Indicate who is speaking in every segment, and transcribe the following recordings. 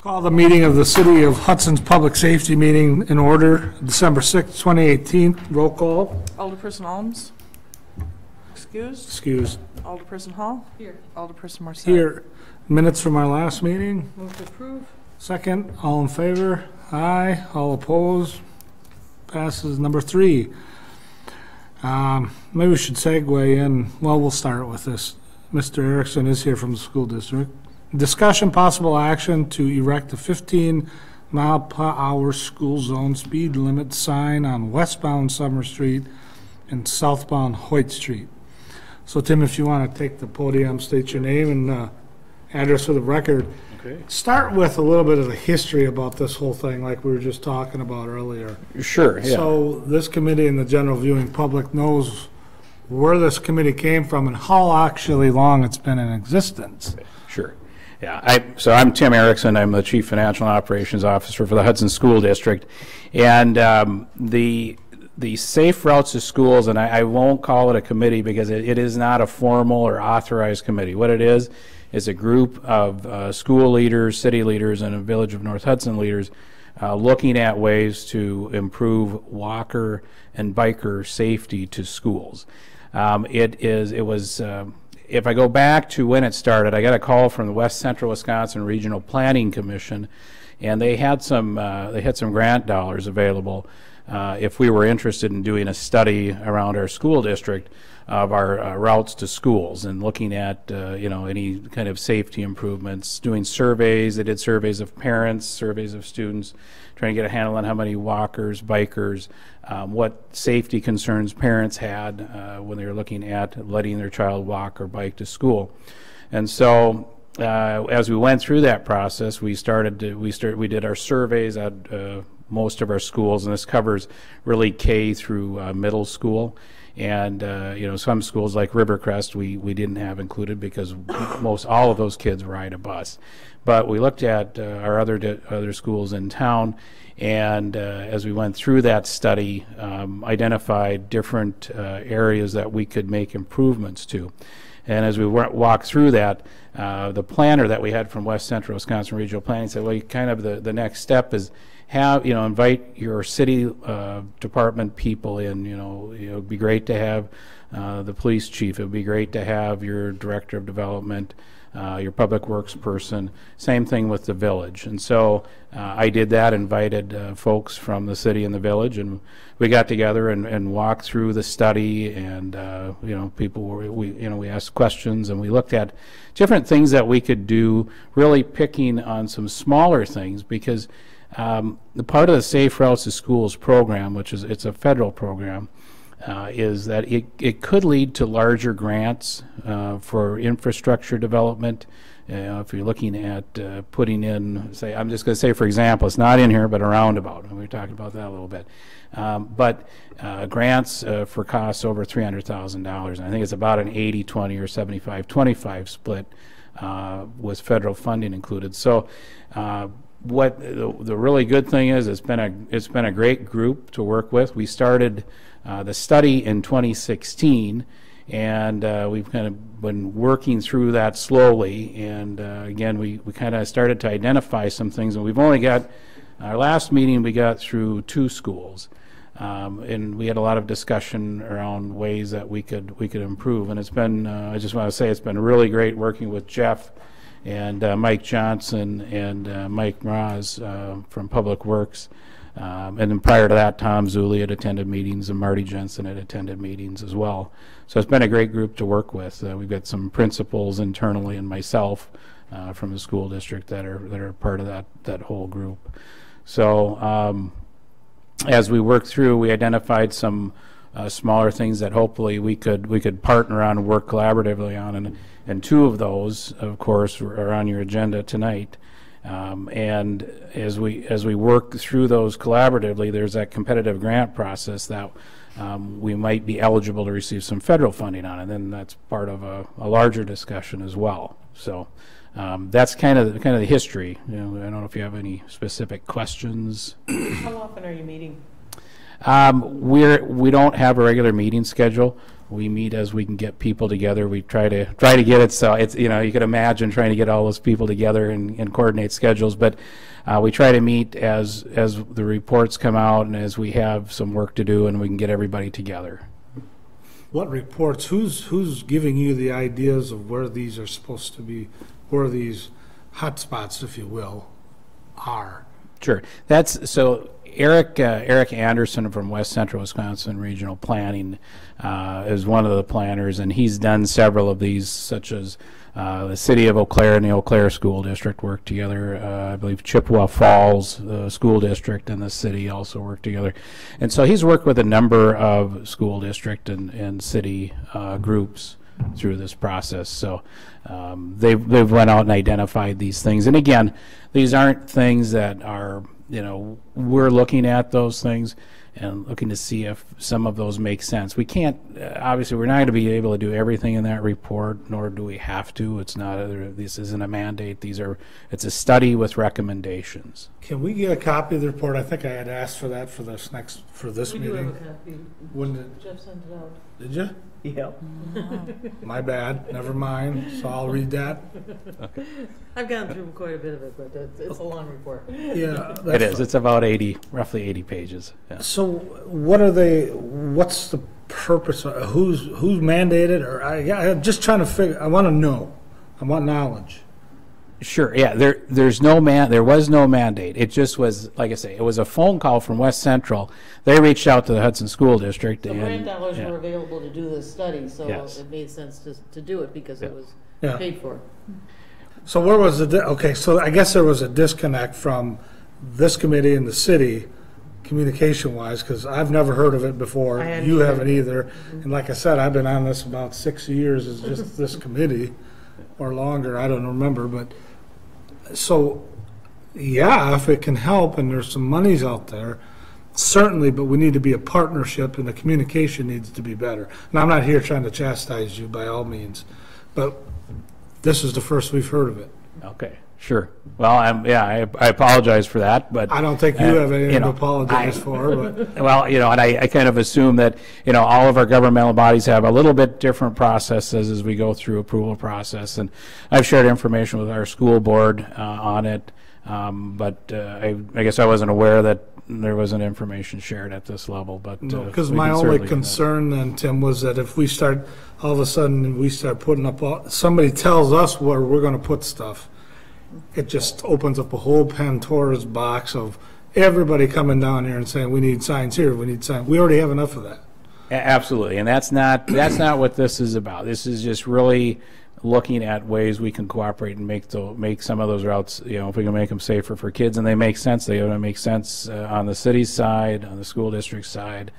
Speaker 1: Call the meeting of the City of Hudson's Public Safety meeting in order, December 6, 2018. Roll call.
Speaker 2: Alderperson Alms. Excused.
Speaker 1: Excused.
Speaker 2: Alderperson Hall. Here. Alderperson Morset.
Speaker 1: Here. Minutes from our last meeting.
Speaker 2: Move to approve.
Speaker 1: Second. All in favor? Aye. All opposed? Passes. Number 3. Maybe we should segue in. Well, we'll start with this. Mr. Erickson is here from the school district. Discussion possible action to erect a 15-mile-per-hour school zone speed limit sign on westbound Summer Street and southbound Hoyt Street. So, Tim, if you want to take the podium, state your name and address for the record.
Speaker 3: Okay.
Speaker 1: Start with a little bit of the history about this whole thing, like we were just talking about earlier.
Speaker 3: Sure, yeah.
Speaker 1: So this committee and the general viewing public knows where this committee came from and how actually long it's been in existence.
Speaker 3: Sure. Yeah, so I'm Tim Erickson. I'm the Chief Financial and Operations Officer for the Hudson School District. And the Safe Routes to Schools, and I won't call it a committee because it is not a formal or authorized committee. What it is a group of school leaders, city leaders, and a Village of North Hudson leaders looking at ways to improve walker and biker safety to schools. If I go back to when it started, I got a call from the West Central Wisconsin Regional Planning Commission, and they had some grant dollars available if we were interested in doing a study around our school district of our routes to schools and looking at any kind of safety improvements, doing surveys. They did surveys of parents, surveys of students, trying to get a handle on how many walkers, bikers, what safety concerns parents had when they were looking at letting their child walk or bike to school. And so as we went through that process, we did our surveys at most of our schools, and this covers really K through middle school. And some schools like Rivercrest we didn't have included because most all of those kids ride a bus. But we looked at our other schools in town, and as we went through that study, identified different areas that we could make improvements to. And as we walked through that, the planner that we had from West Central Wisconsin Regional Planning said, well, kind of the next step is invite your city department people in. It would be great to have the police chief. It would be great to have your director of development, your public works person. Same thing with the village. And so I did that, invited folks from the city and the village, and we got together and walked through the study. And people we asked questions, and we looked at different things that we could do, really picking on some smaller things because. The part of the Safe Routes to Schools program, it's a federal program, is that it could lead to larger grants for infrastructure development. If you're looking at putting in, say, I'm just going to say, for example, it's not in here, but a roundabout, and we were talking about that a little bit. But grants for costs over $300,000, and I think it's about an 80-20 or 75-25 split with federal funding included. So. What the really good thing is, it's been a great group to work with. We started the study in 2016, and we've kind of been working through that slowly. And again, we kind of started to identify some things, and we've only got our last meeting. We got through 2 schools, and we had a lot of discussion around ways that we could improve. And it's been I just want to say it's been really great working with Jeff. And Mike Johnson and Mike Mraz from Public Works. And then prior to that, Tom Zulli had attended meetings, and Marty Jensen had attended meetings as well. So it's been a great group to work with. We've got some principals internally and myself from the school district that are part of that whole group. So as we worked through, we identified some smaller things that hopefully we could partner on and work collaboratively on, and 2 of those, of course, are on your agenda tonight. And as we work through those collaboratively, there's that competitive grant process that we might be eligible to receive some federal funding on, and then that's part of a larger discussion as well. So that's kind of the history. I don't know if you have any specific questions.
Speaker 2: How often are you meeting?
Speaker 3: We don't have a regular meeting schedule. We meet as we can get people together. We try to get it so it's, you can imagine trying to get all those people together and coordinate schedules. But we try to meet as the reports come out and as we have some work to do and we can get everybody together.
Speaker 1: What reports, who's giving you the ideas of where these are supposed to be, where these hot spots, if you will, are?
Speaker 3: Sure. So Eric Anderson from West Central Wisconsin Regional Planning is one of the planners, and he's done several of these, such as the City of Eau Claire and the Eau Claire School District work together. I believe Chippewa Falls School District and the city also work together. And so he's worked with a number of school district and city groups through this process. So they've went out and identified these things. And again, these aren't things that are, we're looking at those things and looking to see if some of those make sense. We can't, obviously, we're not going to be able to do everything in that report, nor do we have to. It's not, this isn't a mandate. It's a study with recommendations.
Speaker 1: Can we get a copy of the report? I think I had asked for that for this
Speaker 4: We
Speaker 1: meeting.
Speaker 4: do have a copy.
Speaker 1: When did,
Speaker 4: Jeff sent it out.
Speaker 1: did you?
Speaker 4: Yep.
Speaker 1: My bad, never mind, so I'll read that.
Speaker 4: I've gone through quite a bit of it, but it's a long report.
Speaker 1: Yeah.
Speaker 3: It is. It's about roughly 80 pages. Yeah.
Speaker 1: So what's the purpose, who's mandated, or I'm just trying to figure, I want to know, I want knowledge.
Speaker 3: Sure. Yeah. There was no mandate. It just was, like I say, it was a phone call from West Central. They reached out to the Hudson School District.
Speaker 4: So
Speaker 3: and,
Speaker 4: grant dollars were available to do this study, so
Speaker 3: Yes.
Speaker 4: it made sense to do it because it was
Speaker 1: Yeah.
Speaker 4: paid for.
Speaker 1: So where was okay, so I guess there was a disconnect from this committee and the city, communication-wise, because I've never heard of it before.
Speaker 4: I hadn't
Speaker 1: You
Speaker 4: either.
Speaker 1: haven't either. And like I said, I've been on this about 6 years as just this committee, or longer, I don't remember, but, so, yeah, if it can help and there's some monies out there, certainly, but we need to be a partnership and the communication needs to be better. And I'm not here trying to chastise you by all means, but this is the first we've heard of it.
Speaker 3: Okay. Sure. Well, I apologize for that, but
Speaker 1: I don't think you have anything to apologize for, but.
Speaker 3: Well, and I kind of assume that, all of our governmental bodies have a little bit different processes as we go through approval process. And I've shared information with our school board on it, but I guess I wasn't aware that there wasn't information shared at this level. But
Speaker 1: No, because
Speaker 3: we
Speaker 1: my
Speaker 3: can
Speaker 1: only
Speaker 3: certainly do that.
Speaker 1: concern then, Tim, was that if we start, all of a sudden, we start putting up, somebody tells us where we're going to put stuff, it just opens up a whole Pandora's box of everybody coming down here and saying, we need signs here, we need signs. We already have enough of that.
Speaker 3: Absolutely, and that's not what this is about. This is just really looking at ways we can cooperate and make some of those routes, if we can make them safer for kids and they make sense, they ought to make sense on the city's side, on the school district side.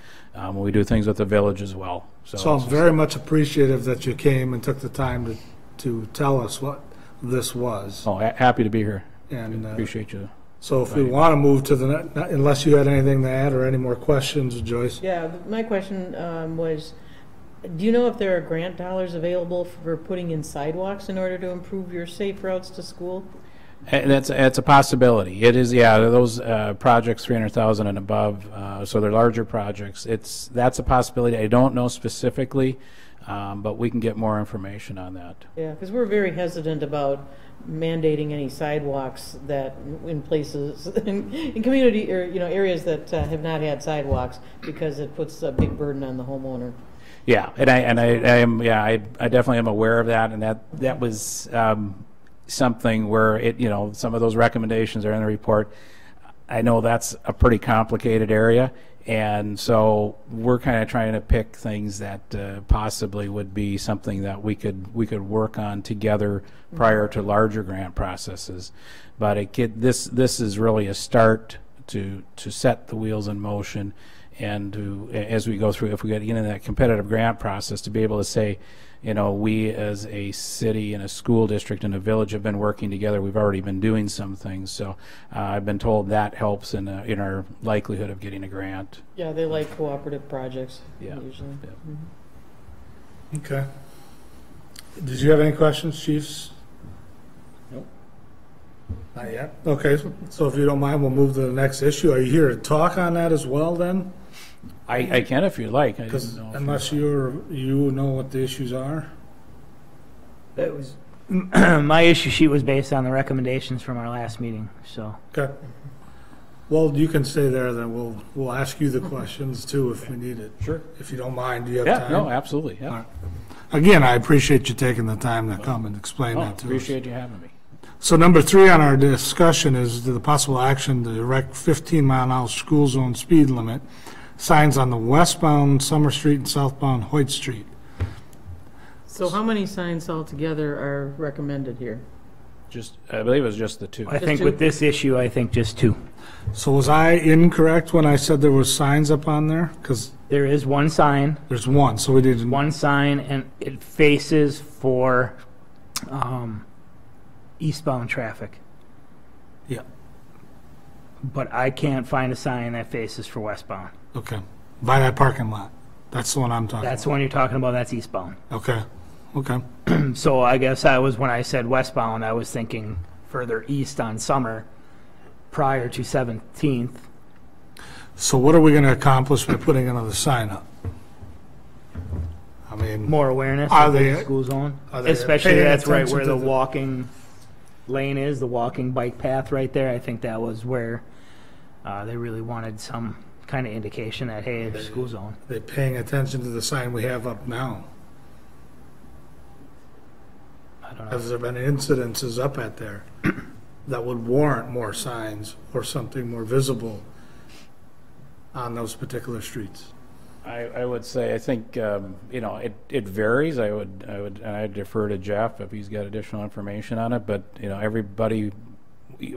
Speaker 3: We do things with the village as well.
Speaker 1: So I'm very much appreciative that you came and took the time to tell us what this was.
Speaker 3: Oh, happy to be here.
Speaker 1: And
Speaker 3: Appreciate you.
Speaker 1: so if we want to move to the, unless you had anything to add or any more questions, Joyce?
Speaker 4: Yeah, my question was, do you know if there are grant dollars available for putting in sidewalks in order to improve your safe routes to school?
Speaker 3: It's a possibility. It is, yeah, those projects 300,000 and above, so they're larger projects. That's a possibility. I don't know specifically, but we can get more information on that.
Speaker 4: Yeah, because we're very hesitant about mandating any sidewalks that in places, in community, or, areas that have not had sidewalks, because it puts a big burden on the homeowner.
Speaker 3: Yeah, and I definitely am aware of that, and that was something where some of those recommendations are in the report. I know that's a pretty complicated area, and so we're kind of trying to pick things that possibly would be something that we could work on together prior to larger grant processes. But this is really a start to set the wheels in motion, and to, as we go through, if we get into that competitive grant process, to be able to say, we as a city and a school district and a village have been working together. We've already been doing some things, so I've been told that helps in our likelihood of getting a grant.
Speaker 4: Yeah, they like cooperative projects,
Speaker 3: Yeah.
Speaker 4: usually.
Speaker 3: Yeah.
Speaker 4: Mhm.
Speaker 1: Okay. Did you have any questions, chiefs?
Speaker 3: Nope.
Speaker 1: Not yet? Okay, so if you don't mind, we'll move to the next issue. Are you here to talk on that as well, then?
Speaker 3: I can if you'd like. I
Speaker 1: Because
Speaker 3: didn't know if
Speaker 1: unless you know what the issues are.
Speaker 5: That was, my issue sheet was based on the recommendations from our last meeting, so.
Speaker 1: Okay. Well, you can stay there, then we'll ask you the questions too if we need it.
Speaker 3: Sure.
Speaker 1: If you don't mind, do you have
Speaker 3: Yeah,
Speaker 1: time?
Speaker 3: no, absolutely, yeah.
Speaker 1: All right. Again, I appreciate you taking the time to come and explain
Speaker 3: Oh,
Speaker 1: that to us.
Speaker 3: appreciate you having me.
Speaker 1: So number 3 on our discussion is the possible action to erect 15-mile-an-hour school zone speed limit signs on the westbound Summer Street and southbound Hoyt Street.
Speaker 4: So how many signs altogether are recommended here?
Speaker 3: Just, I believe it was just the 2.
Speaker 5: I think with this issue, I think just 2.
Speaker 1: So was I incorrect when I said there was signs up on there? Because
Speaker 5: There is one sign,
Speaker 1: there's one, so we didn't.
Speaker 5: one sign, and it faces for eastbound traffic.
Speaker 1: Yeah,
Speaker 5: But I can't find a sign that faces for westbound.
Speaker 1: okay. By that parking lot. That's the one I'm talking
Speaker 5: That's the one you're talking about, that's eastbound.
Speaker 1: about. Okay.
Speaker 5: So I guess when I said westbound, I was thinking further east on Summer prior to 17th.
Speaker 1: So what are we going to accomplish by putting another sign up? I mean,
Speaker 5: More awareness
Speaker 1: Are
Speaker 5: of
Speaker 1: they-
Speaker 5: the school zone.
Speaker 1: are they
Speaker 5: Especially
Speaker 1: paying
Speaker 5: that's right
Speaker 1: attention
Speaker 5: where
Speaker 1: to
Speaker 5: the
Speaker 1: the-
Speaker 5: walking lane is, the walking bike path right there. I think that was where they really wanted some kind of indication that, hey, it's school zone.
Speaker 1: they're paying attention to the sign we have up now.
Speaker 5: I don't know.
Speaker 1: Has there been incidences up at there that would warrant more signs or something more visible on those particular streets?
Speaker 3: I would say, I think, it varies. I'd defer to Jeff if he's got additional information on it, but, everybody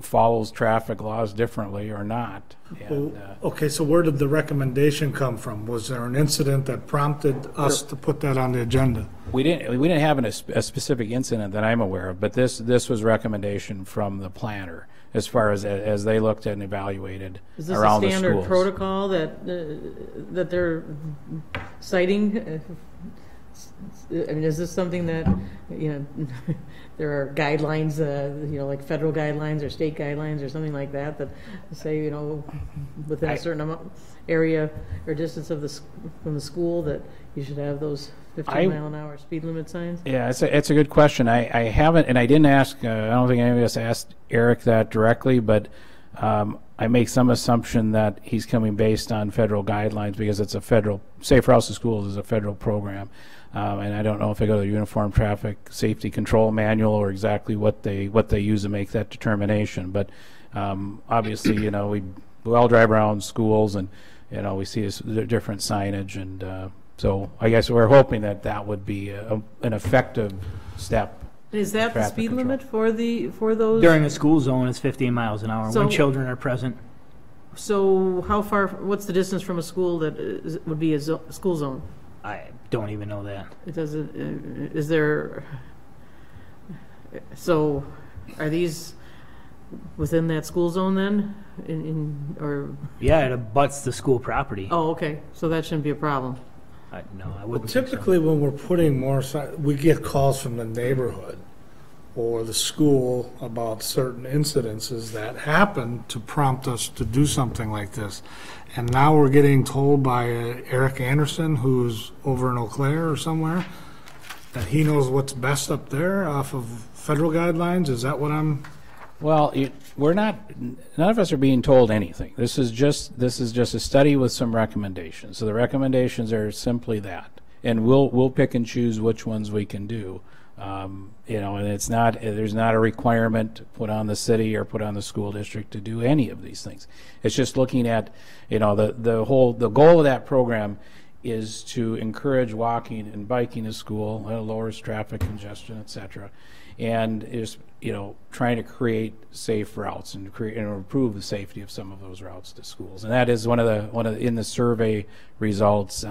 Speaker 3: follows traffic laws differently or not. And,
Speaker 1: Okay, so where did the recommendation come from? Was there an incident that prompted us to put that on the agenda?
Speaker 3: we didn't have a specific incident that I'm aware of, but this was recommendation from the planner as far as they looked at and evaluated
Speaker 4: Is this a
Speaker 3: around the
Speaker 4: standard
Speaker 3: schools.
Speaker 4: protocol that they're citing? I mean, is this something that, there are guidelines, like federal guidelines or state guidelines or something like that, that say, within a certain area or distance from the school, that you should have those 15-mile-an-hour speed limit signs?
Speaker 3: Yeah, it's a good question. I haven't, and I didn't ask, I don't think any of us asked Eric that directly, but I make some assumption that he's coming based on federal guidelines because it's a federal, Safe Routes to Schools is a federal program. And I don't know if they go to the Uniform Traffic Safety Control Manual or exactly what they use to make that determination. But obviously, we all drive around schools and, we see different signage. And so I guess we're hoping that would be an effective step.
Speaker 4: Is that the
Speaker 3: Traffic
Speaker 4: speed
Speaker 3: control.
Speaker 4: limit for those?
Speaker 5: During a school zone, it's 15 miles an hour
Speaker 4: So-
Speaker 5: when children are present.
Speaker 4: So how far, what's the distance from a school that would be a school zone?
Speaker 5: I don't even know that.
Speaker 4: It doesn't, is there, so are these within that school zone then? Or,
Speaker 5: Yeah, it abuts the school property.
Speaker 4: oh, okay, so that shouldn't be a problem.
Speaker 5: No, I
Speaker 1: Well,
Speaker 5: wouldn't think so.
Speaker 1: typically, when we're putting more we get calls from the neighborhood or the school about certain incidences that happen to prompt us to do something like this. And now we're getting told by Eric Anderson, who's over in Eau Claire or somewhere, that he knows what's best up there off of federal guidelines. Is that what I'm?
Speaker 3: Well, we're not. None of us are being told anything. This is just a study with some recommendations. So the recommendations are simply that, and we'll pick and choose which ones we can do. And it's not. There's not a requirement put on the city or put on the school district to do any of these things. It's just looking at, the goal of that program is to encourage walking and biking to school. It lowers traffic congestion, et cetera, and is trying to create safe routes and improve the safety of some of those routes to schools. And that is one of the in the survey results.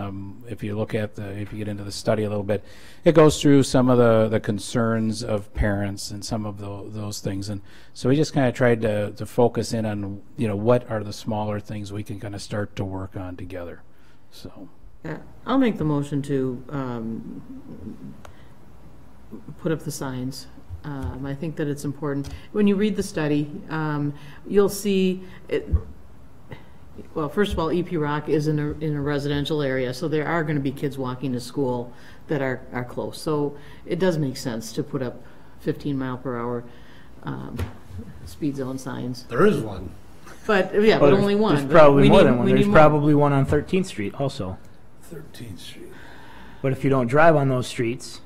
Speaker 3: If you get into the study a little bit, it goes through some of the concerns of parents and some of those things. And so we just kind of tried to focus in on what are the smaller things we can kind of start to work on together. So.
Speaker 4: Yeah, I'll make the motion to put up the signs. I think that it's important. When you read the study, you'll see Well, first of all, EP Rock is in a residential area, so there are going to be kids walking to school that are close. So it does make sense to put up 15 mile per hour speed zone signs.
Speaker 1: There is one.
Speaker 4: But, yeah, but only one.
Speaker 5: There's
Speaker 4: But
Speaker 5: probably
Speaker 4: we
Speaker 5: more
Speaker 4: need-
Speaker 5: than one.
Speaker 4: we
Speaker 5: There's
Speaker 4: need more.
Speaker 5: probably one on 13th Street also.
Speaker 1: 13th Street.
Speaker 5: But if you don't drive on those streets,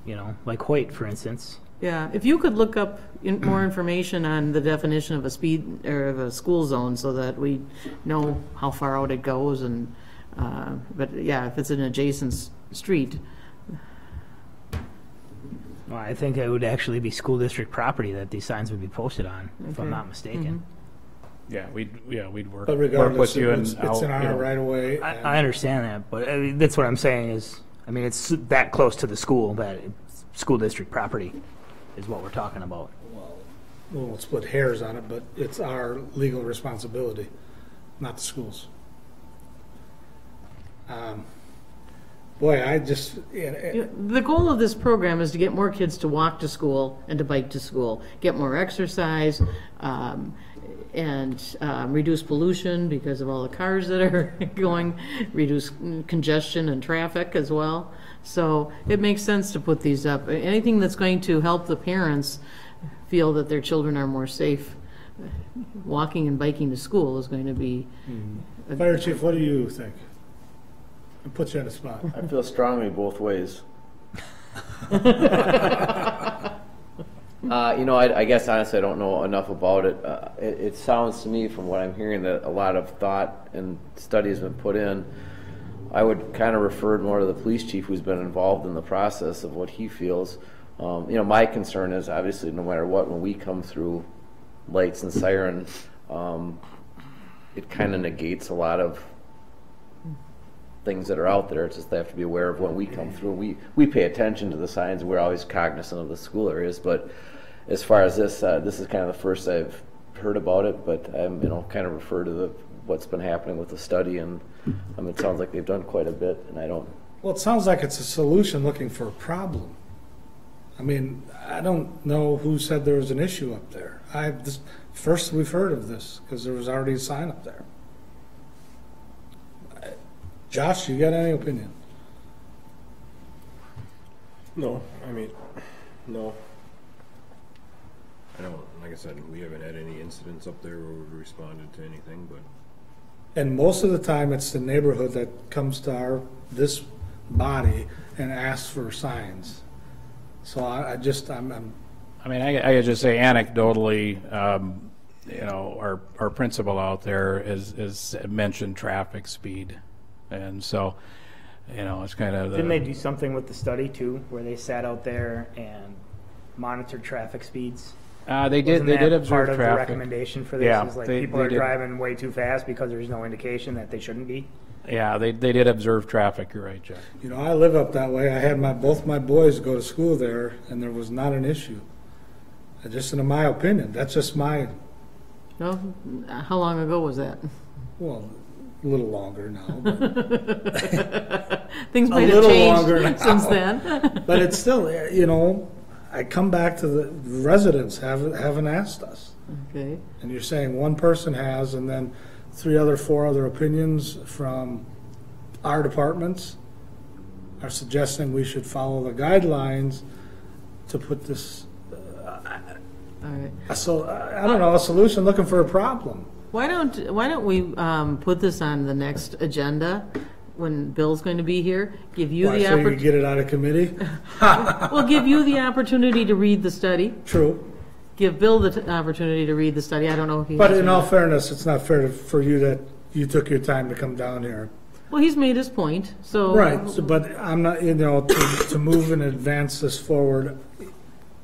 Speaker 5: you know, like Hoyt, for instance,
Speaker 4: Yeah, if you could look up more information on the definition of a speed, or of a school zone, so that we know how far out it goes, and, but yeah, if it's an adjacent street,
Speaker 5: well, I think it would actually be school district property that these signs would be posted on, if I'm
Speaker 4: Okay.
Speaker 5: not mistaken.
Speaker 3: Yeah, we'd work
Speaker 1: But
Speaker 3: with
Speaker 1: regardless,
Speaker 3: you and
Speaker 1: it's in
Speaker 3: I'll, you
Speaker 1: our
Speaker 3: know,
Speaker 1: right of way.
Speaker 5: I understand that, but I mean, that's what I'm saying is, I mean, it's that close to the school that it's school district property is what we're talking about.
Speaker 1: We won't split hairs on it, but it's our legal responsibility, not the schools. Boy, I just,
Speaker 4: the goal of this program is to get more kids to walk to school and to bike to school, get more exercise, and reduce pollution because of all the cars that are going, reduce congestion and traffic as well. So it makes sense to put these up. Anything that's going to help the parents feel that their children are more safe walking and biking to school is going to be.
Speaker 1: Fire Chief, what do you think? I'll put you on the spot.
Speaker 6: I feel strongly both ways. I guess honestly I don't know enough about it. It sounds to me from what I'm hearing that a lot of thought and study has been put in. I would kind of refer more to the police chief who's been involved in the process of what he feels. My concern is obviously no matter what, when we come through lights and siren, it kind of negates a lot of things that are out there. It's just they have to be aware of when we come through. We pay attention to the signs. We're always cognizant of the school areas, but as far as this is kind of the first I've heard about it. But I'm kind of refer to what's been happening with the study, and it sounds like they've done quite a bit. And I don't.
Speaker 1: Well, it sounds like it's a solution looking for a problem. I mean, I don't know who said there was an issue up there. First we've heard of this because there was already a sign up there. Josh, you got any opinion?
Speaker 7: No, no. I don't, like I said, we haven't had any incidents up there where we've responded to anything, but.
Speaker 1: And most of the time, it's the neighborhood that comes to this body and asks for signs. So I just
Speaker 3: just say anecdotally, our principal out there is mentioned traffic speed. And so, it's kind of
Speaker 5: Didn't they do something with the study too, where they sat out there and monitored traffic speeds?
Speaker 3: They did
Speaker 5: Wasn't that
Speaker 3: observe
Speaker 5: part of the
Speaker 3: traffic.
Speaker 5: recommendation for this?
Speaker 3: Yeah,
Speaker 5: is like
Speaker 3: they
Speaker 5: people are
Speaker 3: did.
Speaker 5: driving way too fast because there's no indication that they shouldn't be.
Speaker 3: Yeah, they did observe traffic. You're right, Jeff.
Speaker 1: I live up that way. I had both my boys go to school there, and there was not an issue. Just in my opinion, that's just my.
Speaker 4: no, how long ago was that?
Speaker 1: Well, a little longer now. But
Speaker 4: Things
Speaker 1: A
Speaker 4: might have
Speaker 1: little
Speaker 4: changed
Speaker 1: longer now.
Speaker 4: since then.
Speaker 1: But it's still, I come back to the residents haven't asked us.
Speaker 4: Okay,
Speaker 1: And you're saying one person has, and then 4 other opinions from our departments are suggesting we should follow the guidelines to put this,
Speaker 4: all right.
Speaker 1: I don't know, a solution looking for a problem.
Speaker 4: Why don't we put this on the next agenda when Bill's going to be here? Give you
Speaker 1: Why,
Speaker 4: the
Speaker 1: so you can
Speaker 4: opportunity.
Speaker 1: get it out of committee?
Speaker 4: We'll give you the opportunity to read the study.
Speaker 1: True.
Speaker 4: Give Bill the opportunity to read the study. I don't know if he.
Speaker 1: But
Speaker 4: has
Speaker 1: in
Speaker 4: or
Speaker 1: all
Speaker 4: not.
Speaker 1: fairness, it's not fair for you that you took your time to come down here.
Speaker 4: Well, he's made his point. So.
Speaker 1: Right, but I'm not, to move and advance this forward,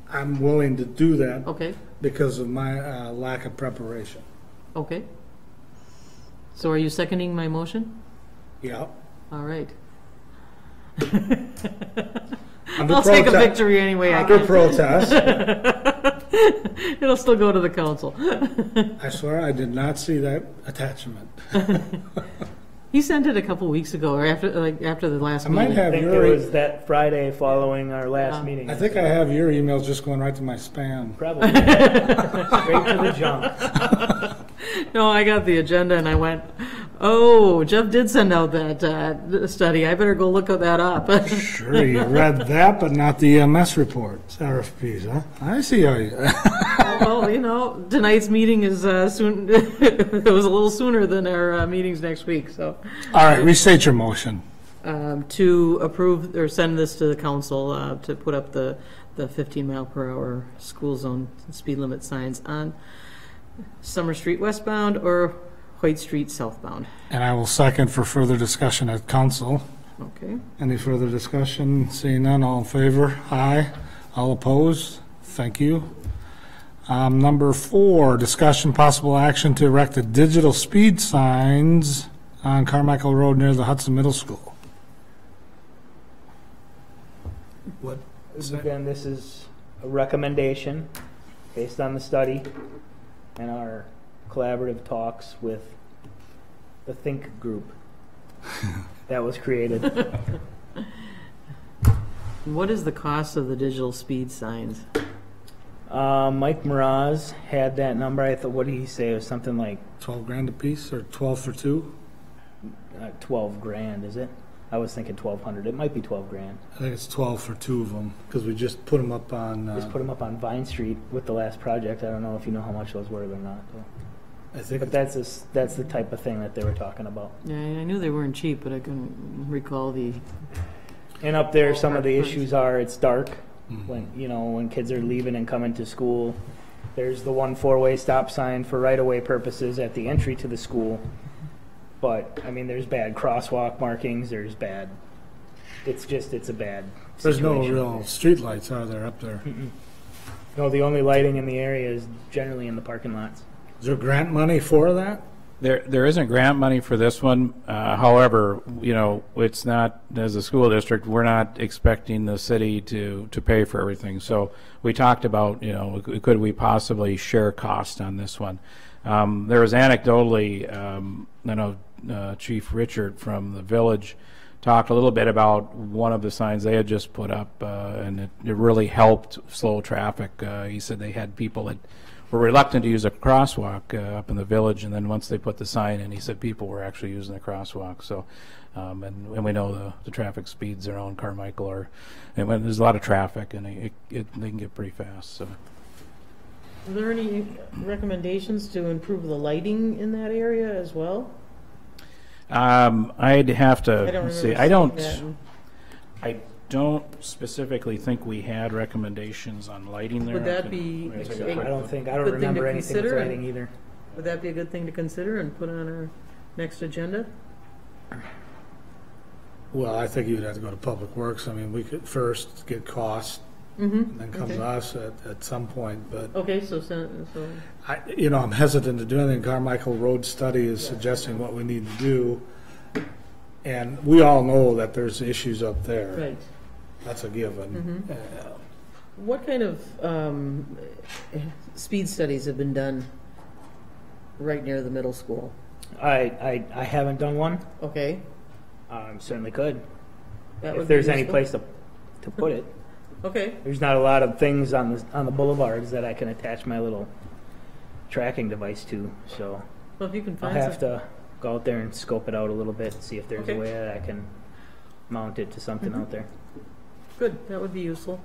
Speaker 1: I'm willing to do that
Speaker 4: Okay.
Speaker 1: because of my lack of preparation.
Speaker 4: Okay. So are you seconding my motion?
Speaker 1: Yeah.
Speaker 4: All right.
Speaker 1: Under
Speaker 4: I'll take a
Speaker 1: protest-
Speaker 4: victory anyway I
Speaker 1: Under
Speaker 4: can.
Speaker 1: protest.
Speaker 4: It'll still go to the council.
Speaker 1: I swear I did not see that attachment.
Speaker 4: He sent it a couple weeks ago, or after the last
Speaker 1: I
Speaker 4: meeting.
Speaker 1: might
Speaker 5: I
Speaker 1: have
Speaker 5: think
Speaker 1: your,
Speaker 5: it was that Friday following our last meeting.
Speaker 1: I think I have your emails just going right to my spam.
Speaker 5: Probably. Straight to the junk.
Speaker 4: No, I got the agenda and I went, oh, Jeff did send out that study. I better go look that up.
Speaker 1: Sure, you read that, but not the EMS reports, RFPs, huh? I see how you,
Speaker 4: Well, you know, tonight's meeting is soon. It was a little sooner than our meetings next week, so.
Speaker 1: all right, restate your motion.
Speaker 4: To approve or send this to the council to put up the 15 mile per hour school zone speed limit signs on Summer Street westbound or Hoyt Street southbound.
Speaker 1: And I will second for further discussion at council.
Speaker 4: Okay.
Speaker 1: Any further discussion? Seeing none, all in favor? Aye. All opposed? Thank you. Number 4, discussion possible action to erect a digital speed signs on Carmichael Road near the Hudson Middle School. What is that?
Speaker 5: Again, this is a recommendation based on the study and our collaborative talks with the Think group that was created.
Speaker 4: What is the cost of the digital speed signs?
Speaker 5: Mike Mraz had that number. I thought, what did he say? It was something like
Speaker 1: 12 grand a piece or 12 for 2?
Speaker 5: 12 grand, is it? I was thinking 1,200. It might be 12 grand.
Speaker 1: I think it's 12 for 2 of them because we just put them up on,
Speaker 5: Just put them up on Vine Street with the last project. I don't know if you know how much those were or not. Though.
Speaker 1: I think
Speaker 5: But that's the type of thing that they were talking about.
Speaker 4: Yeah, I knew they weren't cheap, but I couldn't recall the.
Speaker 5: And up there, some of the
Speaker 4: Price.
Speaker 5: issues are it's dark when kids are leaving and coming to school. There's the 1 4-way stop sign for right-of-way purposes at the entry to the school. But I mean, there's bad crosswalk markings. It's a bad.
Speaker 1: there's no
Speaker 5: situation.
Speaker 1: real street lights, are there, up there?
Speaker 5: No, the only lighting in the area is generally in the parking lots.
Speaker 1: Is there grant money for that?
Speaker 3: There isn't grant money for this one. However, you know, it's not, as a school district, we're not expecting the city to pay for everything. So we talked about, you know, could we possibly share cost on this one? There was anecdotally, I know Chief Richard from the village talked a little bit about one of the signs they had just put up, and it really helped slow traffic. He said they had people that were reluctant to use a crosswalk up in the village, and then once they put the sign in, he said people were actually using the crosswalk. So, and we know the traffic speeds around Carmichael and when there's a lot of traffic, and they can get pretty fast. So,
Speaker 4: Are there any recommendations to improve the lighting in that area as well?
Speaker 3: I'd have to
Speaker 4: I don't
Speaker 3: see.
Speaker 4: remember
Speaker 3: I don't specifically think we had recommendations on lighting there.
Speaker 4: Would that be
Speaker 5: I
Speaker 4: Good
Speaker 5: don't
Speaker 4: thing
Speaker 5: remember
Speaker 4: to
Speaker 5: anything with
Speaker 4: consider.
Speaker 5: lighting either.
Speaker 4: Would that be a good thing to consider and put on our next agenda?
Speaker 1: Well, I think you'd have to go to Public Works. I mean, we could first get costs, and then come to us at some point, but
Speaker 4: Okay, so
Speaker 1: I'm hesitant to do anything. Carmichael Road Study is suggesting what we need to do, and we all know that there's issues up there.
Speaker 4: right.
Speaker 1: That's a given.
Speaker 4: What kind of speed studies have been done right near the middle school?
Speaker 5: I haven't done one.
Speaker 4: Okay.
Speaker 5: Certainly could.
Speaker 4: That would
Speaker 5: If
Speaker 4: be
Speaker 5: there's any
Speaker 4: useful.
Speaker 5: place to put it.
Speaker 4: Okay.
Speaker 5: There's not a lot of things on the boulevards that I can attach my little tracking device to, so
Speaker 4: Well, if you can
Speaker 5: I'll
Speaker 4: find
Speaker 5: have
Speaker 4: some.
Speaker 5: to go out there and scope it out a little bit, see if there's
Speaker 4: Okay.
Speaker 5: a way that I can mount it to something out there.
Speaker 4: Good, that would be useful.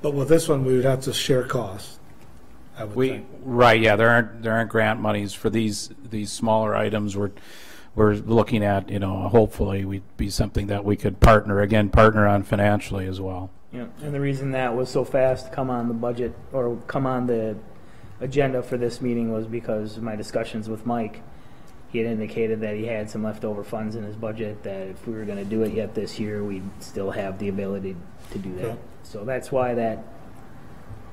Speaker 1: But with this one, we would have to share costs, I would think.
Speaker 3: Right, yeah, there aren't grant monies for these smaller items. We're looking at, you know, hopefully we'd be something that we could partner on financially as well.
Speaker 5: Yeah, and the reason that was so fast to come on the budget or come on the agenda for this meeting was because of my discussions with Mike. He had indicated that he had some leftover funds in his budget, that if we were going to do it yet this year, we'd still have the ability to do that.
Speaker 1: Yeah.
Speaker 5: So that's why that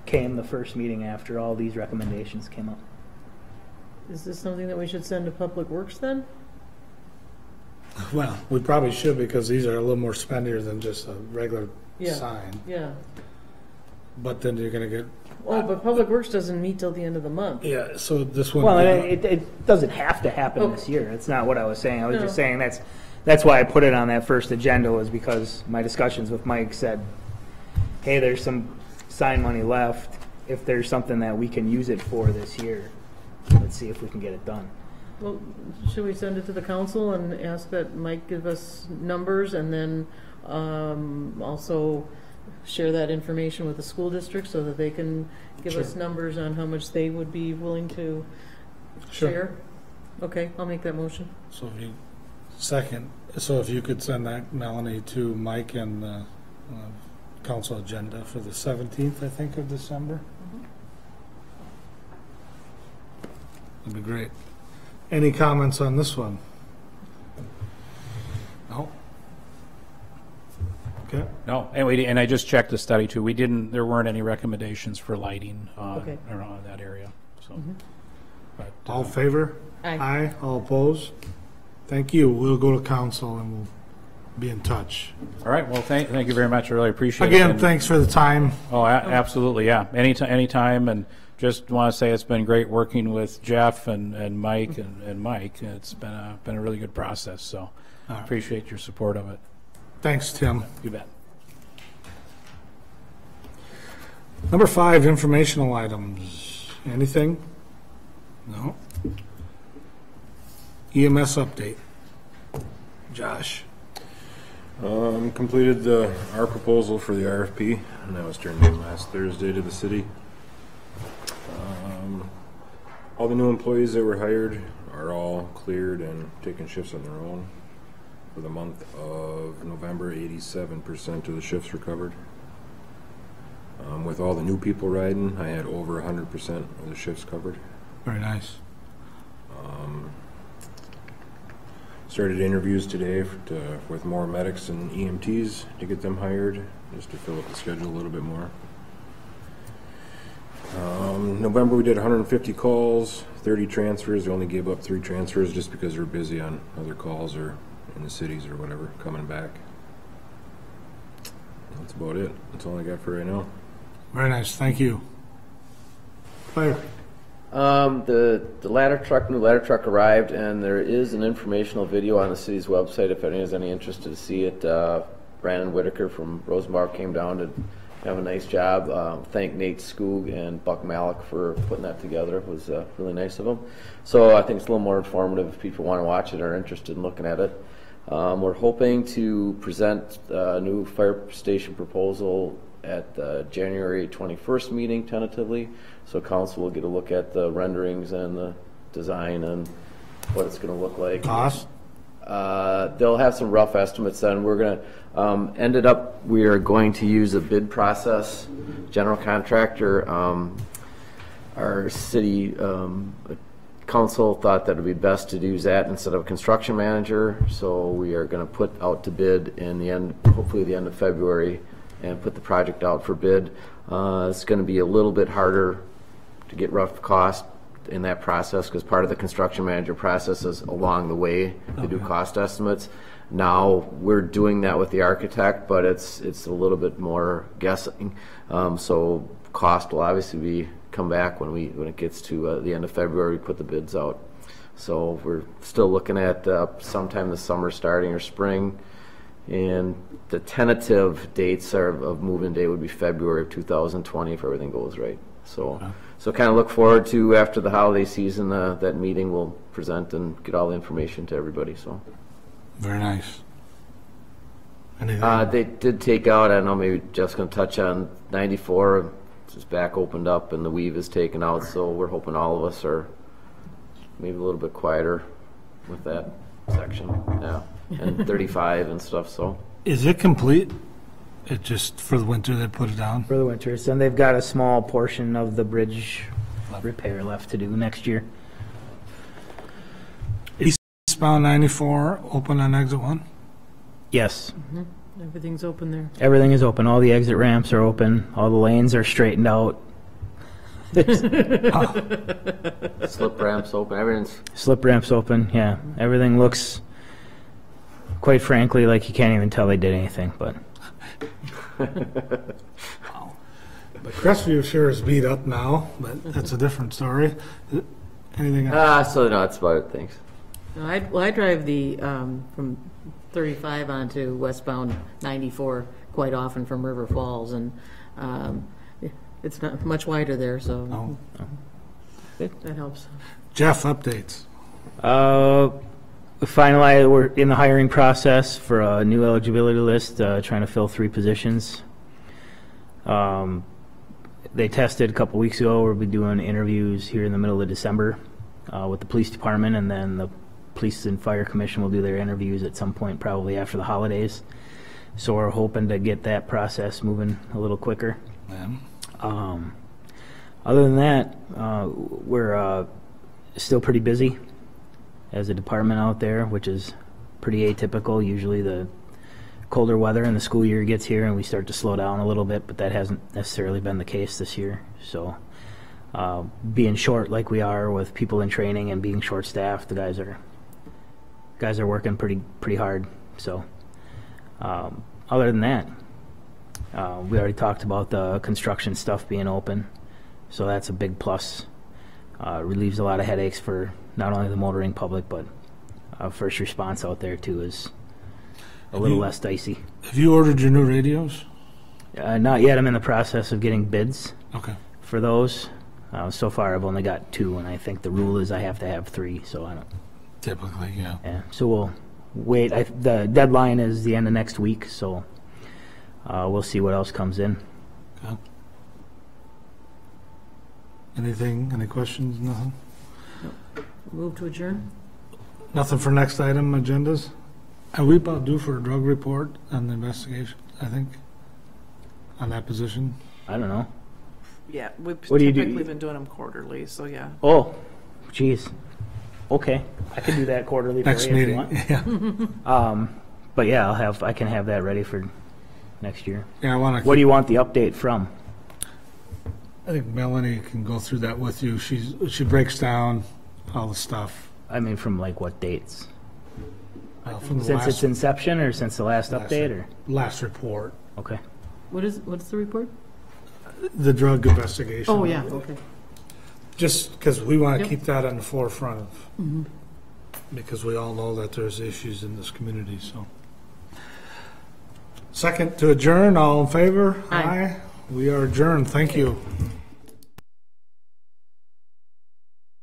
Speaker 5: came the first meeting after all these recommendations came up.
Speaker 4: Is this something that we should send to Public Works then?
Speaker 1: Well, we probably should, because these are a little more spendier than just a regular
Speaker 4: Yeah.
Speaker 1: sign.
Speaker 4: Yeah.
Speaker 1: but then you're gonna get,
Speaker 4: Oh, but Public Works doesn't meet till the end of the month.
Speaker 1: yeah, so this one.
Speaker 5: Well, it doesn't have to happen
Speaker 4: Oh.
Speaker 5: this year. That's not what I was saying. I was
Speaker 4: No.
Speaker 5: just saying that's why I put it on that first agenda, was because my discussions with Mike said, hey, there's some sign money left. If there's something that we can use it for this year, let's see if we can get it done.
Speaker 4: Well, should we send it to the council and ask that Mike give us numbers and then also share that information with the school district so that they can give us numbers on how much they would be willing to
Speaker 1: Sure.
Speaker 4: share? Okay, I'll make that motion.
Speaker 1: So if you, second, so if you could send that, Melanie, to Mike and the council agenda for the 17th, I think, of December. That'd be great. Any comments on this one? No? Okay.
Speaker 3: No, and I just checked the study too. There weren't any recommendations for lighting
Speaker 4: Okay.
Speaker 3: around that area, so. But,
Speaker 1: All in favor?
Speaker 4: Aye.
Speaker 1: Aye. All opposed? Thank you. We'll go to council and we'll be in touch.
Speaker 3: all right, well, thank you very much. I really appreciate it.
Speaker 1: Again,
Speaker 3: And-
Speaker 1: thanks for the time.
Speaker 3: Oh, absolutely, yeah. Anytime, and just want to say it's been great working with Jeff and Mike and Mike. It's been a really good process, so
Speaker 1: All right.
Speaker 3: appreciate your support of it.
Speaker 1: Thanks, Tim.
Speaker 3: You bet.
Speaker 1: Number 5, informational items. Anything? No. EMS update. Josh.
Speaker 7: Completed our proposal for the RFP, and that was turned in last Thursday to the city. All the new employees that were hired are all cleared and taking shifts on their own. For the month of November, 87% of the shifts were covered. With all the new people riding, I had over 100% of the shifts covered.
Speaker 1: Very nice.
Speaker 7: Started interviews today with more medics and EMTs to get them hired, just to fill up the schedule a little bit more. November we did 150 calls, 30 transfers. We only gave up 3 transfers just because we were busy on other calls or in the cities or whatever coming back. That's about it. That's all I got for right now.
Speaker 1: Very nice. Thank you. Claire.
Speaker 6: The new ladder truck arrived, and there is an informational video on the city's website if anyone has any interest to see it. Brandon Whitaker from Rosenbauer came down to have a nice job. Thank Nate Skoog and Buck Malik for putting that together. It was really nice of them. So I think it's a little more informative if people want to watch it or are interested in looking at it. We're hoping to present a new fire station proposal at the January 21st meeting tentatively. So council will get a look at the renderings and the design and what it's going to look like.
Speaker 1: Cost?
Speaker 6: They'll have some rough estimates then. We're going to, we are going to use a bid process. General contractor, our city council thought that it would be best to use that instead of a construction manager. So we are going to put out to bid in the end, hopefully the end of February, and put the project out for bid. It's going to be a little bit harder to get rough cost in that process because part of the construction manager process is along the way to do cost estimates. Now we're doing that with the architect, but it's a little bit more guessing. So cost will obviously come back when it gets to the end of February. We put the bids out. So we're still looking at sometime this summer starting or spring. And the tentative dates of move-in day would be February of 2020 if everything goes right. So, so kind of look forward to after the holiday season that meeting will present and get all the information to everybody. So,
Speaker 1: Very nice. Anything?
Speaker 6: they did take out. I don't know. Maybe Jeff's going to touch on 94. It's back opened up and the weave is taken out. So we're hoping all of us are maybe a little bit quieter with that section. Yeah. And 35 and stuff, so.
Speaker 1: Is it complete? It just, for the winter, they put it down?
Speaker 5: For the winters, and they've got a small portion of the repair left to do next year.
Speaker 1: Eastbound 94, open on exit 1?
Speaker 5: Yes,
Speaker 4: Everything's open there.
Speaker 5: everything is open. All the exit ramps are open. All the lanes are straightened out.
Speaker 6: Slip ramps open, everything's.
Speaker 5: Slip ramps open, yeah. Everything looks, quite frankly, like you can't even tell they did anything, but
Speaker 1: But Crestview sure is beat up now, but that's a different story. Anything else?
Speaker 6: So no, that's about it, thanks.
Speaker 4: No, I drive the, from 35 onto westbound 94 quite often from River Falls, and it's not much wider there, so that helps.
Speaker 1: Jeff, updates.
Speaker 5: Finally, we're in the hiring process for a new eligibility list, trying to fill 3 positions. They tested a couple weeks ago. We'll be doing interviews here in the middle of December with the police department, and then the police and fire commission will do their interviews at some point, probably after the holidays. So we're hoping to get that process moving a little quicker. Other than that, we're still pretty busy as a department out there, which is pretty atypical. Usually the colder weather and the school year gets here and we start to slow down a little bit, but that hasn't necessarily been the case this year. So being short like we are with people in training and being short staffed, the guys are working pretty hard. So other than that, we already talked about the construction stuff being open, so that's a big plus. Relieves a lot of headaches for not only the motoring public, but first response out there too is a little less dicey.
Speaker 1: Have you ordered your new radios?
Speaker 5: Not yet. I'm in the process of getting bids for those. So far, I've only got 2, and I think the rule is I have to have 3. So I don't.
Speaker 1: Typically, yeah.
Speaker 5: Yeah. So we'll wait. The deadline is the end of next week, so we'll see what else comes in.
Speaker 1: Okay. Anything? Any questions? Nothing?
Speaker 4: Move to adjourn?
Speaker 1: Nothing for next item agendas? Are we about due for a drug report on the investigation, I think, on that position?
Speaker 5: I don't know.
Speaker 2: Yeah, we've
Speaker 5: What do you do?
Speaker 2: typically been doing them quarterly, so yeah.
Speaker 5: Oh, geez. Okay, I can do that quarterly for
Speaker 1: Next
Speaker 5: you if you
Speaker 1: meeting,
Speaker 5: want.
Speaker 1: yeah.
Speaker 5: But yeah, I can have that ready for next year.
Speaker 1: Yeah, I want to.
Speaker 5: What do you want the update from?
Speaker 1: I think Melanie can go through that with you. She breaks down all the stuff.
Speaker 5: I mean, from like what dates?
Speaker 1: From the
Speaker 5: Since
Speaker 1: last,
Speaker 5: its inception or since the last update or?
Speaker 1: last report,
Speaker 5: Okay.
Speaker 4: What's the report?
Speaker 1: the drug investigation.
Speaker 4: Oh, yeah, okay.
Speaker 1: Just because we want to
Speaker 4: Yep.
Speaker 1: keep that on the forefront of, because we all know that there's issues in this community, so. Second to adjourn, all in favor?
Speaker 4: Aye.
Speaker 1: We are adjourned, thank you.